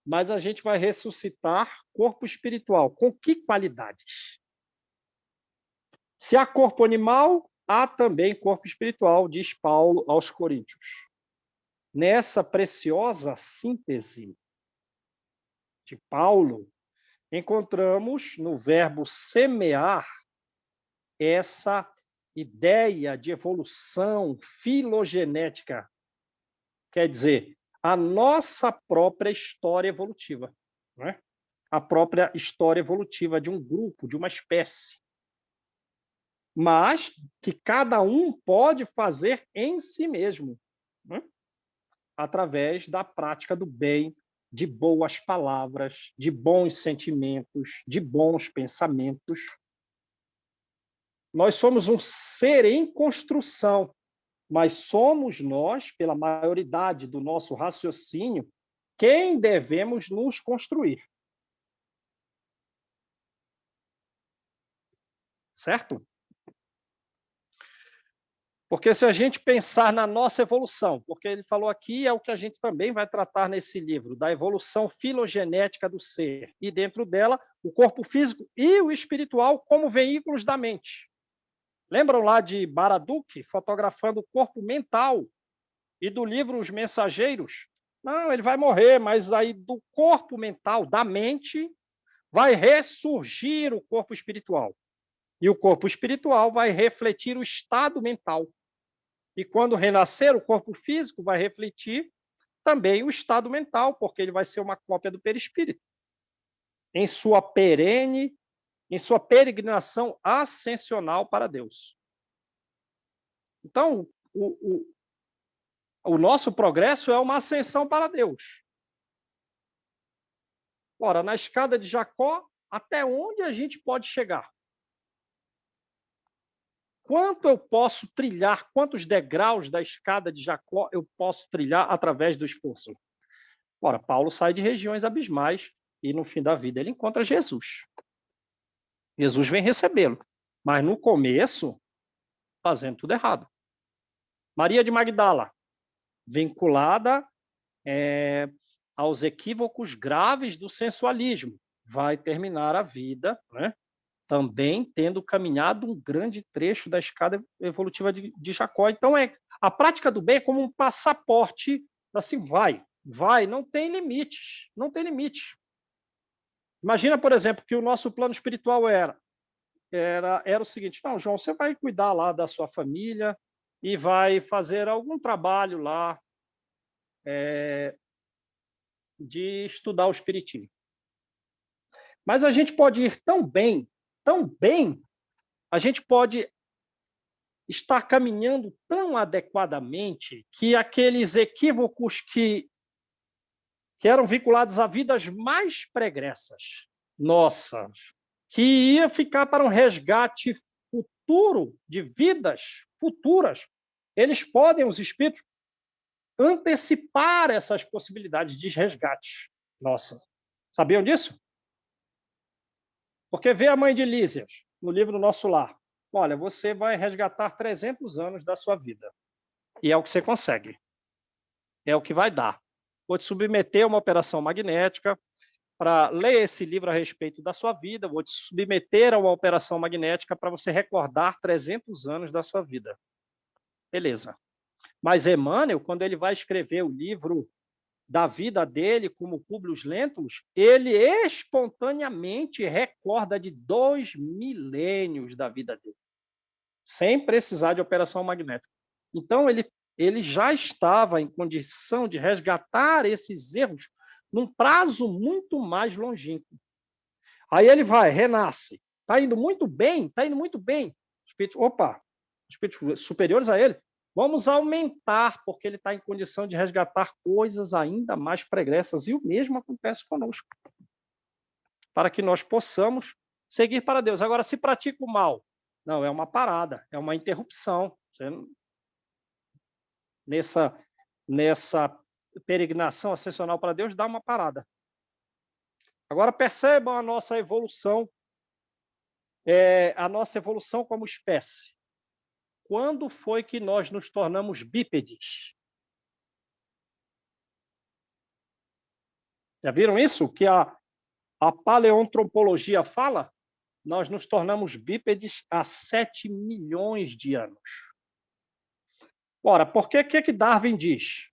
Mas a gente vai ressuscitar corpo espiritual. Com que qualidades? Se há corpo animal, há também corpo espiritual, diz Paulo aos Coríntios. Nessa preciosa síntese, de Paulo, encontramos no verbo semear essa ideia de evolução filogenética, quer dizer, a nossa própria história evolutiva, né? A própria história evolutiva de um grupo, de uma espécie, mas que cada um pode fazer em si mesmo, né? Através da prática do bem, de boas palavras, de bons sentimentos, de bons pensamentos. Nós somos um ser em construção, mas somos nós, pela maioridade do nosso raciocínio, quem devemos nos construir. Certo? Porque se a gente pensar na nossa evolução, porque ele falou aqui, é o que a gente também vai tratar nesse livro, da evolução filogenética do ser, e dentro dela, o corpo físico e o espiritual como veículos da mente. Lembram lá de Baraduc, fotografando o corpo mental, e do livro Os Mensageiros? Não, ele vai morrer, mas aí do corpo mental, da mente, vai ressurgir o corpo espiritual. E o corpo espiritual vai refletir o estado mental. E quando renascer, o corpo físico vai refletir também o estado mental, porque ele vai ser uma cópia do perispírito. Em sua peregrinação ascensional para Deus. Então, o nosso progresso é uma ascensão para Deus. Ora, na escada de Jacó, até onde a gente pode chegar? Quanto eu posso trilhar, quantos degraus da escada de Jacó eu posso trilhar através do esforço? Ora, Paulo sai de regiões abismais e no fim da vida ele encontra Jesus. Jesus vem recebê-lo, mas no começo, fazendo tudo errado. Maria de Magdala, vinculada aos equívocos graves do sensualismo, vai terminar a vida, né? Também tendo caminhado um grande trecho da escada evolutiva de Jacó. Então, a prática do bem é como um passaporte, assim, vai, não tem limites, não tem limite. Imagina, por exemplo, que o nosso plano espiritual era o seguinte: não, João, você vai cuidar lá da sua família e vai fazer algum trabalho lá de estudar o espiritismo. Mas a gente pode ir tão bem, a gente pode estar caminhando tão adequadamente que aqueles equívocos que eram vinculados a vidas mais pregressas, nossas, que ia ficar para um resgate futuro de vidas futuras, eles podem, os espíritos, antecipar essas possibilidades de resgate. Nossa, sabiam disso? Porque vê a mãe de Lísias, no livro Nosso Lar. Olha, você vai resgatar 300 anos da sua vida. E é o que você consegue. É o que vai dar. Vou te submeter a uma operação magnética para ler esse livro a respeito da sua vida. Vou te submeter a uma operação magnética para você recordar 300 anos da sua vida. Beleza. Mas Emmanuel, quando ele vai escrever o livro da vida dele, como Publio Lentulus, ele espontaneamente recorda de 2 milênios da vida dele, sem precisar de operação magnética. Então, ele já estava em condição de resgatar esses erros num prazo muito mais longínquo. Aí ele vai, renasce. Está indo muito bem, espíritos superiores a ele, vamos aumentar, porque ele está em condição de resgatar coisas ainda mais pregressas. E o mesmo acontece conosco. Para que nós possamos seguir para Deus. Agora, se pratica o mal, não, é uma parada, é uma interrupção. Nessa peregrinação ascensional para Deus, dá uma parada. Agora, percebam a nossa evolução, como espécie. Quando foi que nós nos tornamos bípedes? Já viram isso? Que a paleoantropologia fala? Nós nos tornamos bípedes há 7 milhões de anos. Ora, por que Darwin diz?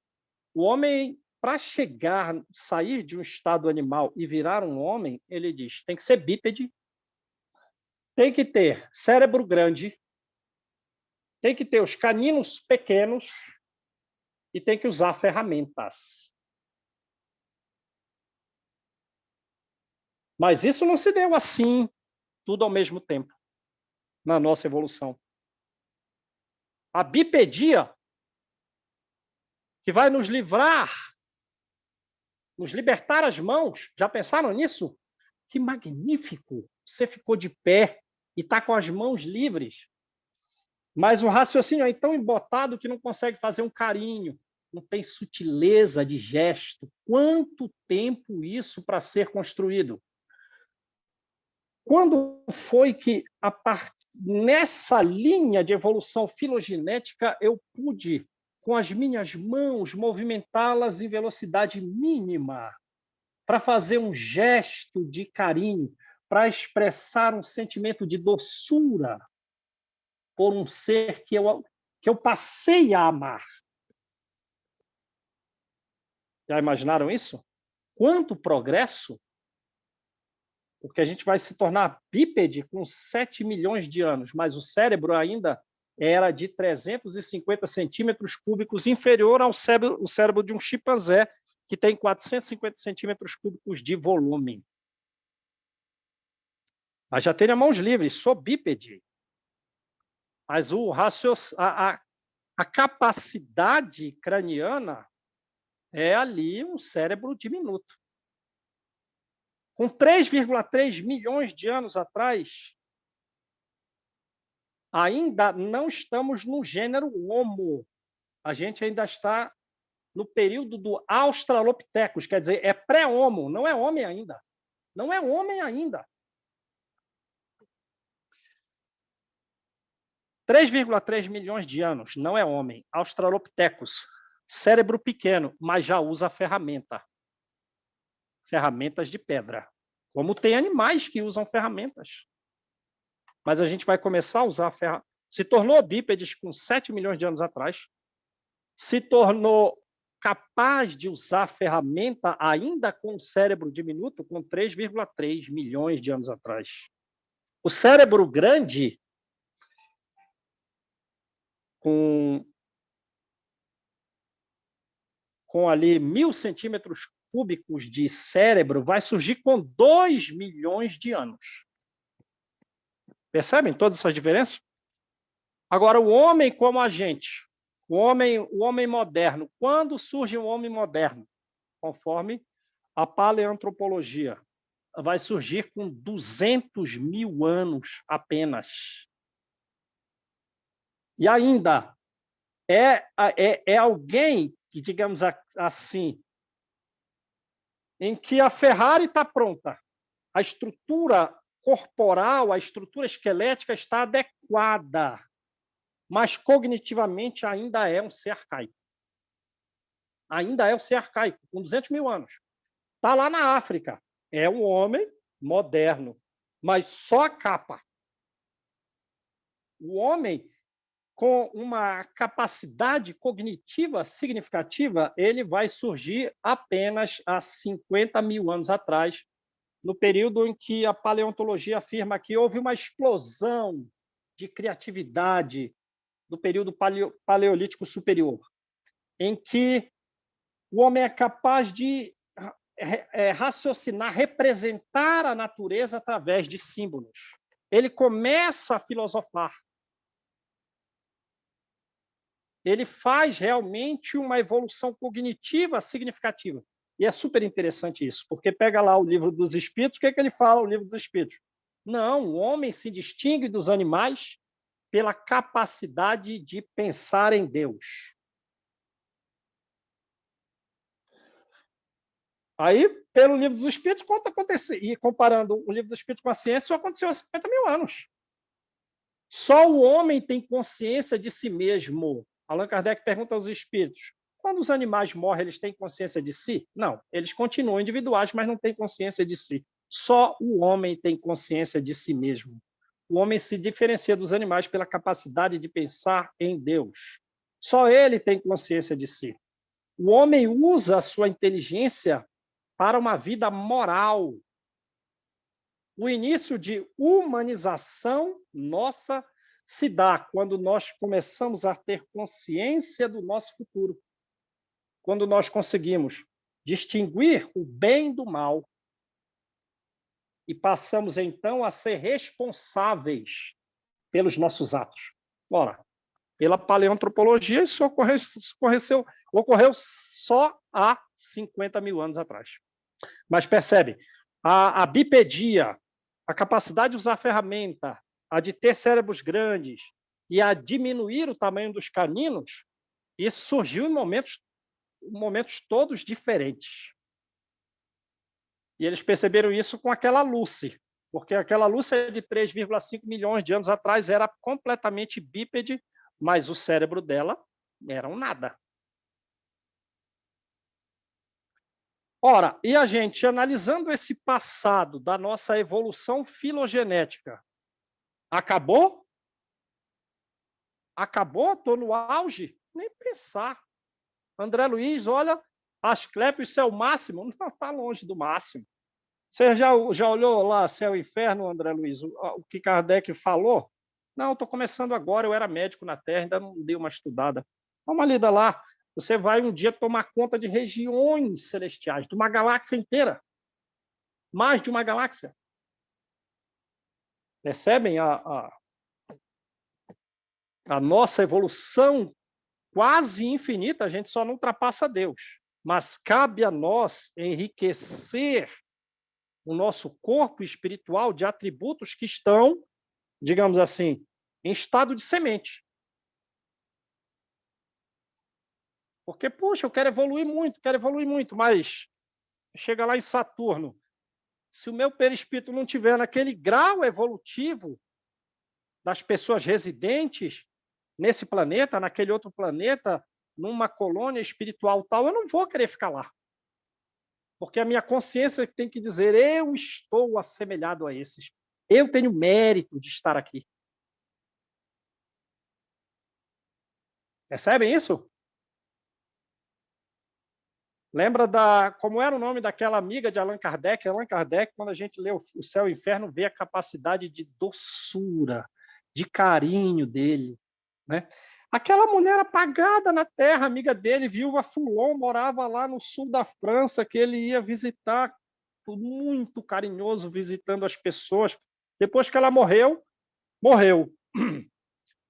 O homem para sair de um estado animal e virar um homem, ele diz, tem que ser bípede, tem que ter cérebro grande, tem que ter os caninos pequenos e tem que usar ferramentas. Mas isso não se deu assim, tudo ao mesmo tempo, na nossa evolução. A bipedia, que vai nos livrar, nos libertar as mãos, já pensaram nisso? Que magnífico! Você ficou de pé e está com as mãos livres. Mas o raciocínio é tão embotado que não consegue fazer um carinho, não tem sutileza de gesto. Quanto tempo isso para ser construído? Quando foi que, nessa linha de evolução filogenética, eu pude, com as minhas mãos, movimentá-las em velocidade mínima, para fazer um gesto de carinho, para expressar um sentimento de doçura por um ser que eu passei a amar? Já imaginaram isso? Quanto progresso! Porque a gente vai se tornar bípede com 7 milhões de anos, mas o cérebro ainda era de 350 centímetros cúbicos, inferior ao cérebro de um chimpanzé, que tem 450 centímetros cúbicos de volume. Mas já tenho mãos livres, sou bípede. Mas a capacidade craniana é ali um cérebro diminuto. Com 3,3 milhões de anos atrás, ainda não estamos no gênero Homo. A gente ainda está no período do Australopithecus, quer dizer, é pré-Homo, não é homem ainda. Não é homem ainda. 3,3 milhões de anos, não é homem. Australopithecus, cérebro pequeno, mas já usa ferramenta. Ferramentas de pedra. Como tem animais que usam ferramentas. Mas a gente vai começar a usar ferramentas. Se tornou bípedes com 7 milhões de anos atrás, se tornou capaz de usar ferramenta ainda com o cérebro diminuto com 3,3 milhões de anos atrás. O cérebro grande, com ali 1.000 centímetros cúbicos de cérebro, vai surgir com 2 milhões de anos. Percebem todas essas diferenças? Agora, o homem como a gente, o homem moderno, quando surge um homem moderno? Conforme a paleoantropologia, vai surgir com 200 mil anos apenas. E ainda é alguém que, digamos assim, em que a Ferrari está pronta, a estrutura corporal, a estrutura esquelética está adequada, mas cognitivamente ainda é um ser arcaico. Ainda é um ser arcaico, com 200 mil anos. Está lá na África, é um homem moderno, mas só a capa. O homem com uma capacidade cognitiva significativa, ele vai surgir apenas há 50 mil anos atrás, no período em que a paleontologia afirma que houve uma explosão de criatividade do período paleolítico superior, em que o homem é capaz de raciocinar, representar a natureza através de símbolos. Ele começa a filosofar. Ele faz realmente uma evolução cognitiva significativa. E é super interessante isso, porque pega lá o Livro dos Espíritos, o que é que ele fala, o Livro dos Espíritos? Não, o homem se distingue dos animais pela capacidade de pensar em Deus. Aí, pelo Livro dos Espíritos, quanto aconteceu? E comparando o Livro dos Espíritos com a ciência, isso aconteceu há 50 mil anos. Só o homem tem consciência de si mesmo. Allan Kardec pergunta aos espíritos, quando os animais morrem, eles têm consciência de si? Não, eles continuam individuais, mas não têm consciência de si. Só o homem tem consciência de si mesmo. O homem se diferencia dos animais pela capacidade de pensar em Deus. Só ele tem consciência de si. O homem usa a sua inteligência para uma vida moral. O início de humanização nossa se dá quando nós começamos a ter consciência do nosso futuro. Quando nós conseguimos distinguir o bem do mal e passamos, então, a ser responsáveis pelos nossos atos. Ora, pela paleoantropologia, isso ocorreu só há 50 mil anos atrás. Mas percebe, a bipedia, a capacidade de usar ferramenta, a de ter cérebros grandes e a diminuir o tamanho dos caninos, isso surgiu em momentos todos diferentes. E eles perceberam isso com aquela Lucy, porque aquela Lucy de 3,5 milhões de anos atrás era completamente bípede, mas o cérebro dela era um nada. Ora, e a gente, analisando esse passado da nossa evolução filogenética, acabou? Acabou? Estou no auge? Nem pensar. André Luiz, olha, Asclépios, isso é o máximo? Não, está longe do máximo. Você já olhou lá Céu e Inferno, André Luiz, o que Kardec falou? Não, estou começando agora, eu era médico na Terra, ainda não dei uma estudada. Dá uma lida lá. Você vai um dia tomar conta de regiões celestiais, de uma galáxia inteira. Mais de uma galáxia. Percebem a nossa evolução quase infinita? A gente só não ultrapassa Deus. Mas cabe a nós enriquecer o nosso corpo espiritual de atributos que estão, digamos assim, em estado de semente. Porque, puxa, eu quero evoluir muito, mas chega lá em Saturno, se o meu perispírito não tiver naquele grau evolutivo das pessoas residentes nesse planeta, naquele outro planeta, numa colônia espiritual tal, eu não vou querer ficar lá. Porque a minha consciência tem que dizer, eu estou assemelhado a esses. Eu tenho mérito de estar aqui. Percebem isso? Lembra como era o nome daquela amiga de Allan Kardec? Allan Kardec, quando a gente lê o Céu e o Inferno, vê a capacidade de doçura, de carinho dele, né? Aquela mulher apagada na terra, amiga dele, viúva Foulon, morava lá no sul da França, que ele ia visitar, muito carinhoso, visitando as pessoas. Depois que ela morreu,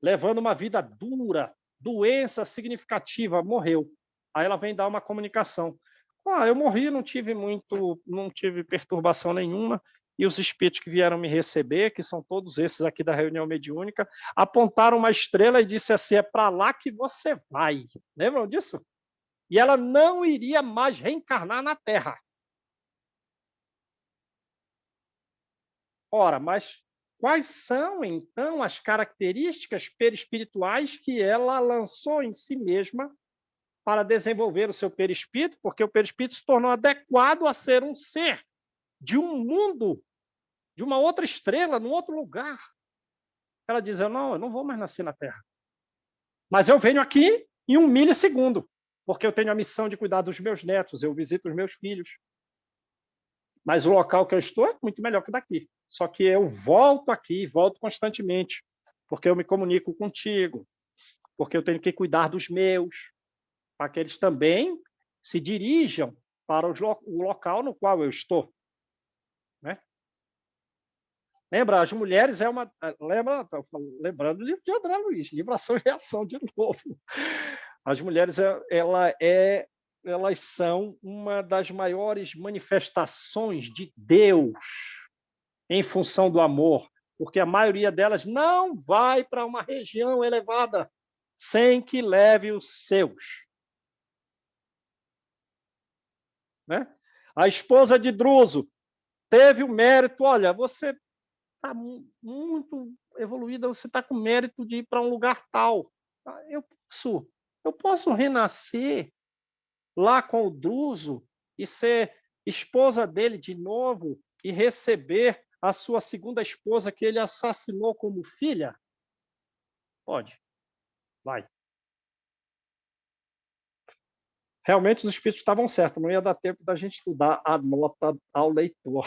levando uma vida dura, doença significativa, morreu. Aí ela vem dar uma comunicação. Eu morri, não tive perturbação nenhuma, e os espíritos que vieram me receber, que são todos esses aqui da reunião mediúnica, apontaram uma estrela e disse assim, é para lá que você vai. Lembram disso? E ela não iria mais reencarnar na Terra. Ora, mas quais são, então, as características perispirituais que ela lançou em si mesma para desenvolver o seu perispírito? Porque o perispírito se tornou adequado a ser um ser de um mundo, de uma outra estrela, num outro lugar. Ela diz, eu não vou mais nascer na Terra. Mas eu venho aqui em 1 milissegundo, porque eu tenho a missão de cuidar dos meus netos, eu visito os meus filhos. Mas o local que eu estou é muito melhor que daqui. Só que eu volto aqui, volto constantemente, porque eu me comunico contigo, porque eu tenho que cuidar dos meus, para que eles também se dirijam para o local no qual eu estou. Né? Lembra, as mulheres é uma... Lembrando o livro de André Luiz, livro Ação e Reação, de novo. As mulheres, elas são uma das maiores manifestações de Deus em função do amor, porque a maioria delas não vai para uma região elevada sem que leve os seus. Né? A esposa de Druso teve o mérito, olha, você está muito evoluída, você está com mérito de ir para um lugar tal. Eu posso renascer lá com o Druso e ser esposa dele de novo e receber a sua segunda esposa que ele assassinou como filha? Pode. Vai. Realmente os espíritos estavam certos, não ia dar tempo da gente estudar a nota ao leitor.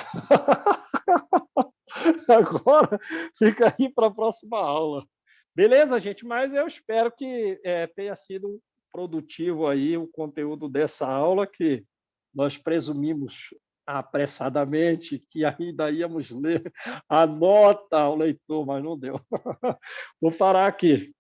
Agora fica aí para a próxima aula. Beleza, gente? Mas eu espero que tenha sido produtivo aí o conteúdo dessa aula, que nós presumimos apressadamente que ainda íamos ler a nota ao leitor, mas não deu. Vou parar aqui.